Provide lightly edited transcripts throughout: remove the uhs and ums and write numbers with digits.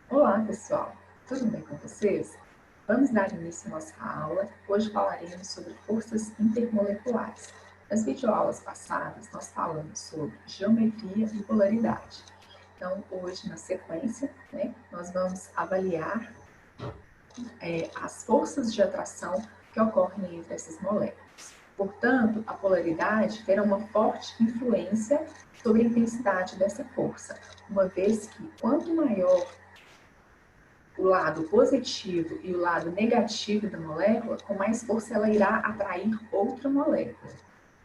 Olá, pessoal! Tudo bem com vocês? Vamos dar início à nossa aula. Hoje falaremos sobre forças intermoleculares. Nas videoaulas passadas, nós falamos sobre geometria e polaridade. Então, hoje, na sequência, nós vamos avaliar as forças de atração que ocorrem entre essas moléculas. Portanto, a polaridade terá uma forte influência sobre a intensidade dessa força, uma vez que quanto maior o lado positivo e o lado negativo da molécula, com mais força ela irá atrair outra molécula,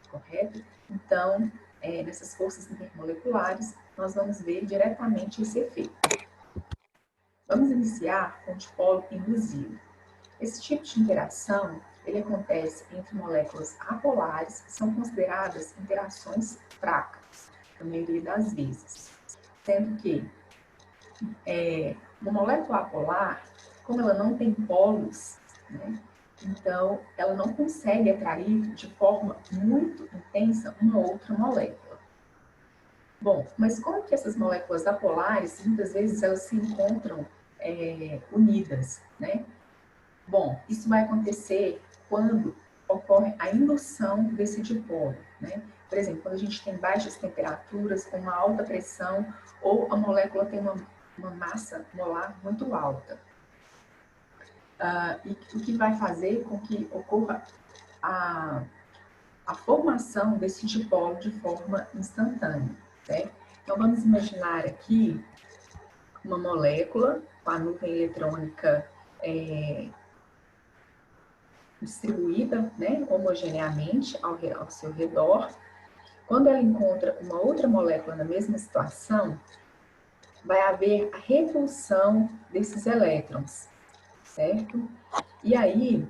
correto? Então, nessas forças intermoleculares, nós vamos ver diretamente esse efeito. Vamos iniciar com o dipolo induzido. Esse tipo de interação, ele acontece entre moléculas apolares, que são consideradas interações fracas, na maioria das vezes, sendo que uma molécula apolar, como ela não tem polos, né, então ela não consegue atrair de forma muito intensa uma outra molécula. Bom, mas como que essas moléculas apolares, muitas vezes elas se encontram unidas, né? Bom, isso vai acontecer quando ocorre a indução desse dipolo, né? Por exemplo, quando a gente tem baixas temperaturas, com uma alta pressão, ou a molécula tem uma massa molar muito alta. E o que vai fazer com que ocorra a formação desse dipolo de forma instantânea, certo? Então, vamos imaginar aqui uma molécula com a nuvem eletrônica distribuída, né, homogeneamente ao seu redor. Quando ela encontra uma outra molécula na mesma situação, vai haver a repulsão desses elétrons, certo? E aí,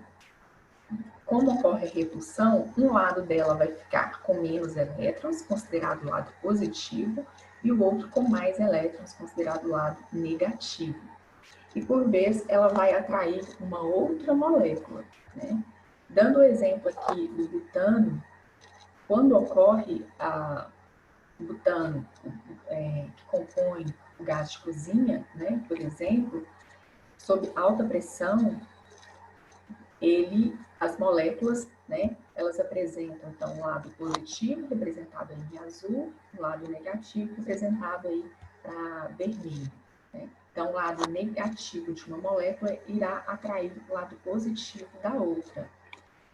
como ocorre a repulsão, um lado dela vai ficar com menos elétrons, considerado o lado positivo, e o outro com mais elétrons, considerado o lado negativo. E por vez, ela vai atrair uma outra molécula, né? Dando o exemplo aqui do butano, quando ocorre o butano, que compõe o gás de cozinha, né, por exemplo, sob alta pressão, as moléculas, né, elas apresentam, então, o lado positivo, representado em azul, o lado negativo, representado aí para vermelho, né? Então, o lado negativo de uma molécula irá atrair o lado positivo da outra.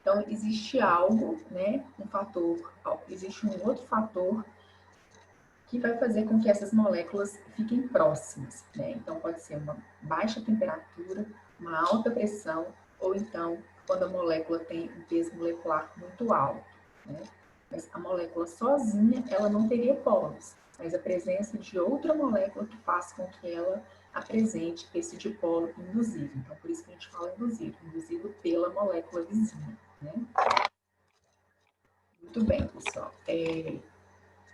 Então, existe algo, né, existe um outro fator que vai fazer com que essas moléculas fiquem próximas, né? Então, pode ser uma baixa temperatura, uma alta pressão, ou então, quando a molécula tem um peso molecular muito alto, né? Mas a molécula sozinha, ela não teria polos, mas a presença de outra molécula que faz com que ela apresente esse dipolo induzido. Então, por isso que a gente fala induzido pela molécula vizinha, né? Muito bem, pessoal.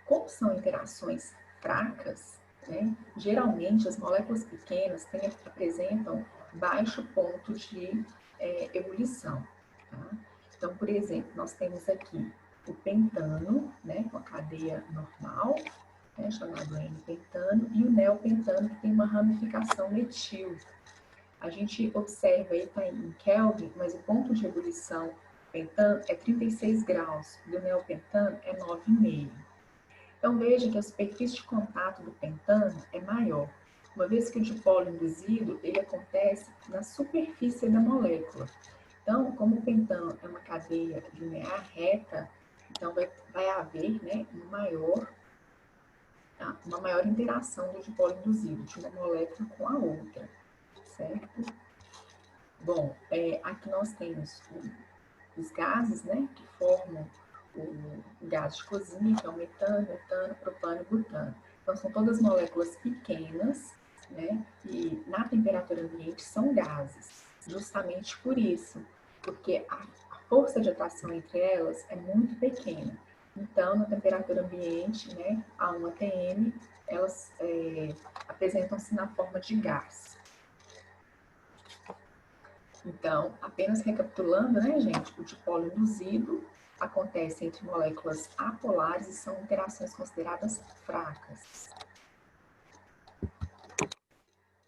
Como são interações fracas, né, geralmente as moléculas pequenas apresentam baixo ponto de ebulição. Tá? Então, por exemplo, nós temos aqui o pentano, né, com a cadeia normal, né, chamado N-pentano, e o neopentano, que tem uma ramificação metil. A gente observa aí, está em Kelvin, mas o ponto de ebulição do pentano é 36 graus, e o neopentano é 9,5. Então, veja que a superfície de contato do pentano é maior, uma vez que o dipolo induzido ele acontece na superfície da molécula. Então, como o pentano é uma cadeia linear reta, então vai haver, né, uma maior interação do dipolo induzido de uma molécula com a outra, certo? Bom, aqui nós temos os gases, né, que formam o gás de cozinha, que é o metano, butano, propano e butano. Então, são todas moléculas pequenas, né, e na temperatura ambiente são gases, justamente por isso, porque a força de atração entre elas é muito pequena. Então, na temperatura ambiente, né, a 1 atm, elas apresentam-se na forma de gás. Então, apenas recapitulando, né, gente, o dipolo induzido acontece entre moléculas apolares e são interações consideradas fracas.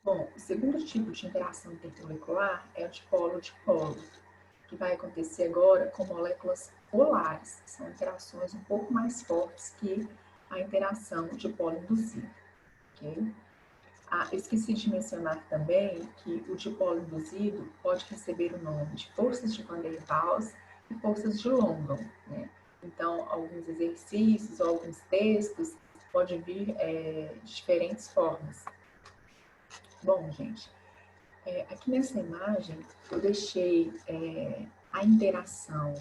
Bom, o segundo tipo de interação intermolecular é o dipolo-dipolo, que vai acontecer agora com moléculas polares. São interações um pouco mais fortes que a interação dipolo-induzido. Okay? Esqueci de mencionar também que o dipolo induzido pode receber o nome de forças de Van der Waals e forças de London, né? Então, alguns exercícios ou alguns textos podem vir de diferentes formas. Bom, gente, aqui nessa imagem eu deixei a interação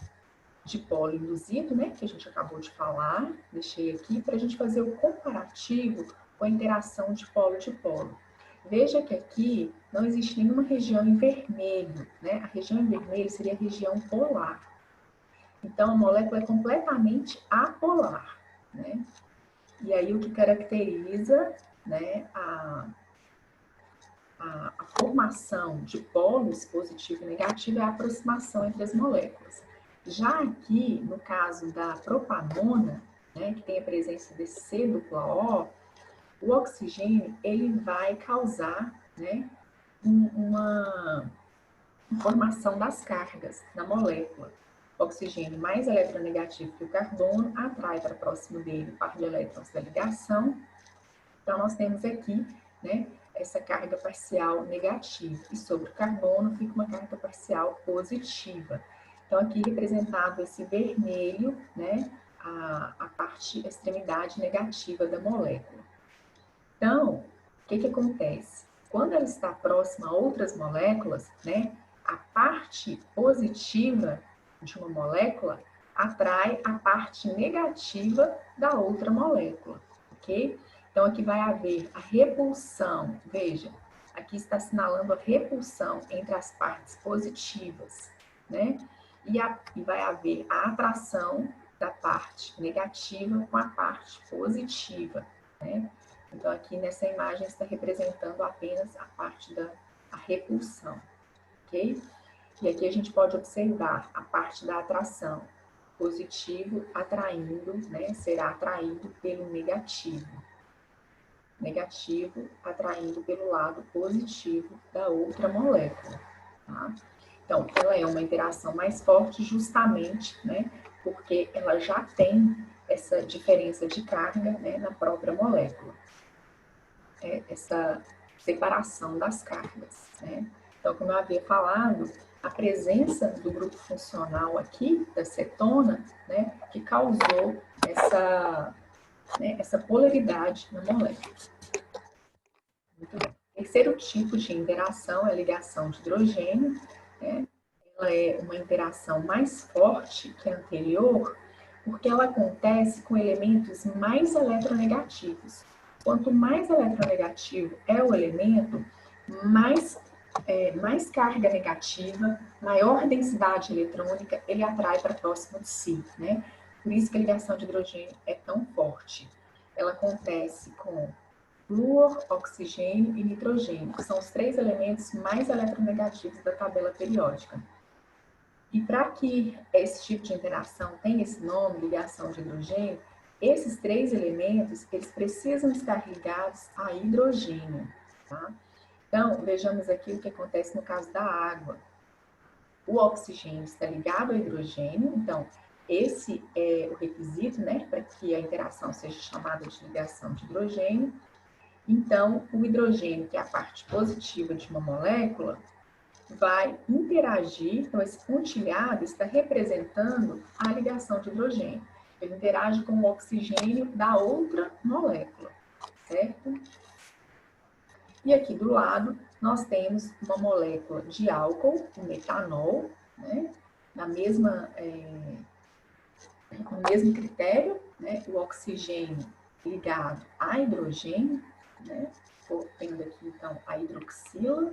dipolo induzido, né, que a gente acabou de falar, deixei aqui para a gente fazer o comparativo com a interação dipolo-dipolo. Veja que aqui não existe nenhuma região em vermelho, né? A região em vermelho seria a região polar. Então, a molécula é completamente apolar, né? E aí, o que caracteriza, né, a formação de polos positivo e negativo é a aproximação entre as moléculas. Já aqui, no caso da propanona, né, que tem a presença de C dupla O, o oxigênio ele vai causar, né, uma formação das cargas na molécula. O oxigênio mais eletronegativo que o carbono atrai para próximo dele o par de elétrons da ligação. Então, nós temos aqui, né, essa carga parcial negativa. E sobre o carbono fica uma carga parcial positiva. Então, aqui representado esse vermelho, né, a parte, a extremidade negativa da molécula. Então, o que acontece? Quando ela está próxima a outras moléculas, né, a parte positiva de uma molécula atrai a parte negativa da outra molécula, ok? Então, aqui vai haver a repulsão, veja, aqui está assinalando a repulsão entre as partes positivas, né? E vai haver a atração da parte negativa com a parte positiva, né? Então, aqui nessa imagem está representando apenas a parte da repulsão, ok? E aqui a gente pode observar a parte da atração. Positivo atraindo, né, será atraído pelo negativo. Negativo atraindo pelo lado positivo da outra molécula, tá? Então, ela é uma interação mais forte justamente, né, porque ela já tem essa diferença de carga, né, na própria molécula. Essa separação das cargas, né? Então, como eu havia falado, a presença do grupo funcional aqui, da cetona, né, que causou essa polaridade na molécula. Muito bem. O terceiro tipo de interação é a ligação de hidrogênio, né? Ela é uma interação mais forte que a anterior, porque ela acontece com elementos mais eletronegativos. Quanto mais eletronegativo é o elemento, mais carga negativa, maior densidade eletrônica ele atrai para próximo de si, né? Por isso que a ligação de hidrogênio é tão forte. Ela acontece com flúor, oxigênio e nitrogênio, que são os três elementos mais eletronegativos da tabela periódica. E para que esse tipo de interação tenha esse nome, ligação de hidrogênio, esses três elementos, eles precisam estar ligados a hidrogênio, tá? Então, vejamos aqui o que acontece no caso da água. O oxigênio está ligado ao hidrogênio, então, esse é o requisito, né, para que a interação seja chamada de ligação de hidrogênio. Então, o hidrogênio, que é a parte positiva de uma molécula, vai interagir, então esse pontilhado está representando a ligação de hidrogênio. Ele interage com o oxigênio da outra molécula, certo? E aqui do lado, nós temos uma molécula de álcool, o metanol, né? No mesmo critério, né? O oxigênio ligado a hidrogênio, né? Tendo aqui, então, a hidroxila,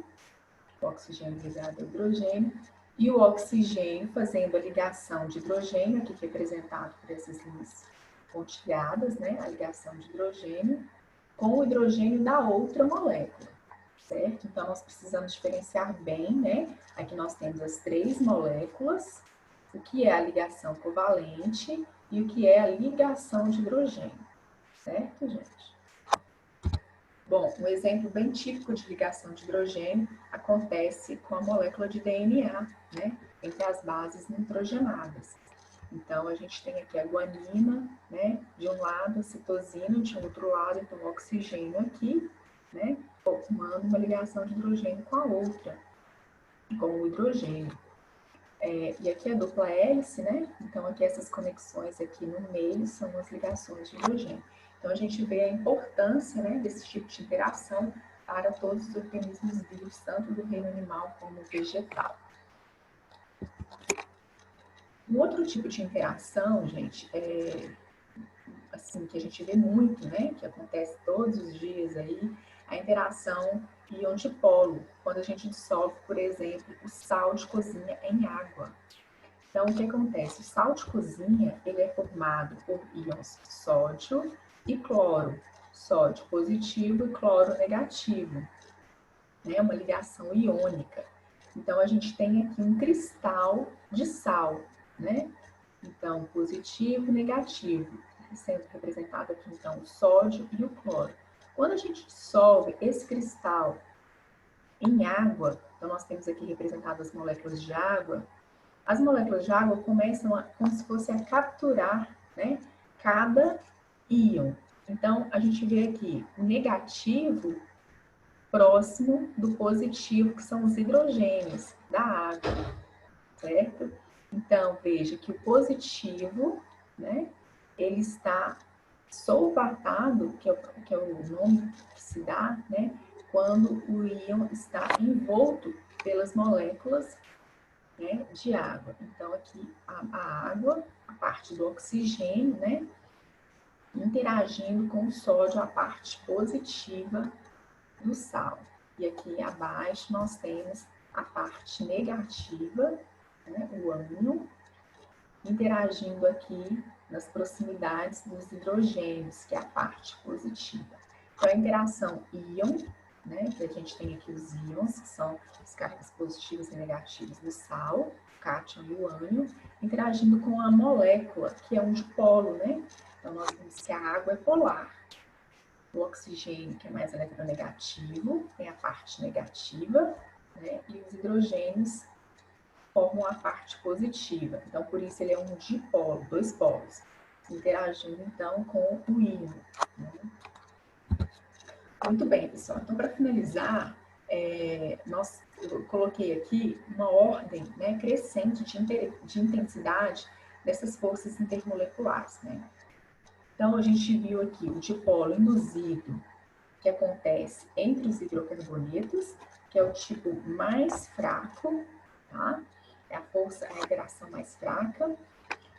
o oxigênio ligado ao hidrogênio, e o oxigênio fazendo a ligação de hidrogênio, aqui representado por essas linhas pontilhadas, né? A ligação de hidrogênio com o hidrogênio da outra molécula, certo? Então, nós precisamos diferenciar bem, né? Aqui nós temos as três moléculas, o que é a ligação covalente e o que é a ligação de hidrogênio, certo, gente? Bom, um exemplo bem típico de ligação de hidrogênio acontece com a molécula de DNA, né, entre as bases nitrogenadas. Então, a gente tem aqui a guanina, né, de um lado, a citosina, de outro lado, então, o oxigênio aqui, né, formando uma ligação de hidrogênio com a outra, com o hidrogênio. E aqui a dupla hélice, né? Então, aqui essas conexões aqui no meio são as ligações de hidrogênio. Então, a gente vê a importância, né, desse tipo de interação para todos os organismos vivos, tanto do reino animal como vegetal. Um outro tipo de interação, gente, assim, que a gente vê muito, né, que acontece todos os dias aí, a interação íon-dipolo, quando a gente dissolve, por exemplo, o sal de cozinha em água. Então, o que acontece? O sal de cozinha, ele é formado por íons sódio e cloro. Sódio positivo e cloro negativo. Né? Uma ligação iônica. Então, a gente tem aqui um cristal de sal, né? Então, positivo e negativo. Sendo representado aqui, então, o sódio e o cloro. Quando a gente dissolve esse cristal em água, então nós temos aqui representadas as moléculas de água, as moléculas de água começam como se fosse a capturar, né, cada íon. Então, a gente vê aqui o negativo próximo do positivo, que são os hidrogênios da água, certo? Então, veja que o positivo, né, ele está solvatado, que é o nome que se dá, né, quando o íon está envolto pelas moléculas, né, de água. Então, aqui a água, a parte do oxigênio, né, interagindo com o sódio, a parte positiva do sal. E aqui abaixo nós temos a parte negativa, né, o ânion, interagindo aqui nas proximidades dos hidrogênios, que é a parte positiva. Então, a interação íon, né, que a gente tem aqui os íons, que são as cargas positivas e negativas do sal, o cátion e o ânion, interagindo com a molécula, que é um dipolo, né? Então, nós vemos que a água é polar. O oxigênio, que é mais eletronegativo, tem a parte negativa, né? E os hidrogênios formam a parte positiva. Então, por isso ele é um dipolo, dois polos, interagindo, então, com o íon. Né? Muito bem, pessoal. Então, para finalizar, eu coloquei aqui uma ordem, né, crescente de intensidade dessas forças intermoleculares. Né? Então, a gente viu aqui o dipolo induzido, que acontece entre os hidrocarbonetos, que é o tipo mais fraco, tá? É a força, a interação mais fraca.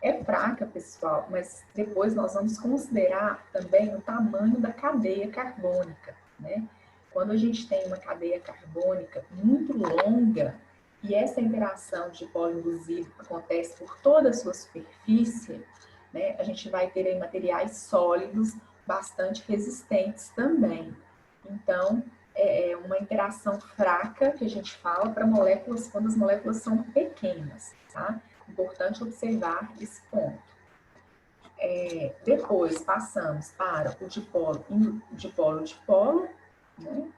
É fraca, pessoal, mas depois nós vamos considerar também o tamanho da cadeia carbônica, né? Quando a gente tem uma cadeia carbônica muito longa e essa interação de dipolo induzido acontece por toda a sua superfície, né? A gente vai ter aí materiais sólidos bastante resistentes também. Então, é uma interação fraca que a gente fala para moléculas quando as moléculas são pequenas, tá? Importante observar esse ponto. Depois passamos para o dipolo-dipolo, né?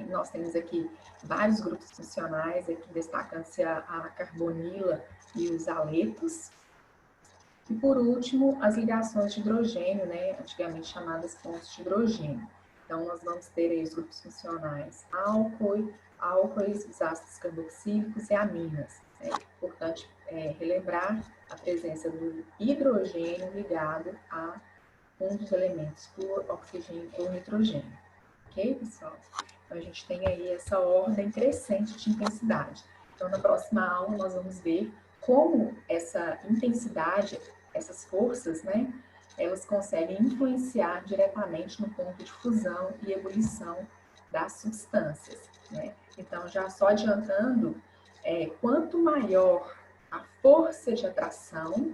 Nós temos aqui vários grupos funcionais, aqui destacando-se a carbonila e os aletos. E por último, as ligações de hidrogênio, né? Antigamente chamadas pontes de hidrogênio. Então, nós vamos ter aí os grupos funcionais álcoois, os ácidos carboxílicos e aminas. É importante relembrar a presença do hidrogênio ligado a um dos elementos, por oxigênio ou nitrogênio. Ok, pessoal? Então, a gente tem aí essa ordem crescente de intensidade. Então, na próxima aula, nós vamos ver como essa intensidade, essas forças, né, elas conseguem influenciar diretamente no ponto de fusão e ebulição das substâncias, né? Então, já só adiantando, quanto maior a força de atração,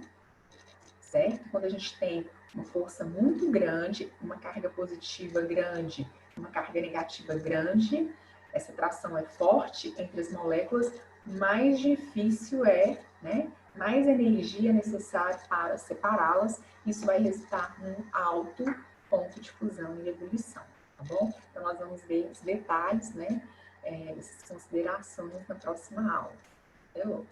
certo? Quando a gente tem uma força muito grande, uma carga positiva grande, uma carga negativa grande, essa atração é forte entre as moléculas, mais difícil é, né? Mais energia necessária para separá-las, isso vai resultar num alto ponto de fusão e ebulição, tá bom? Então, nós vamos ver os detalhes, né, dessas considerações na próxima aula. Até logo!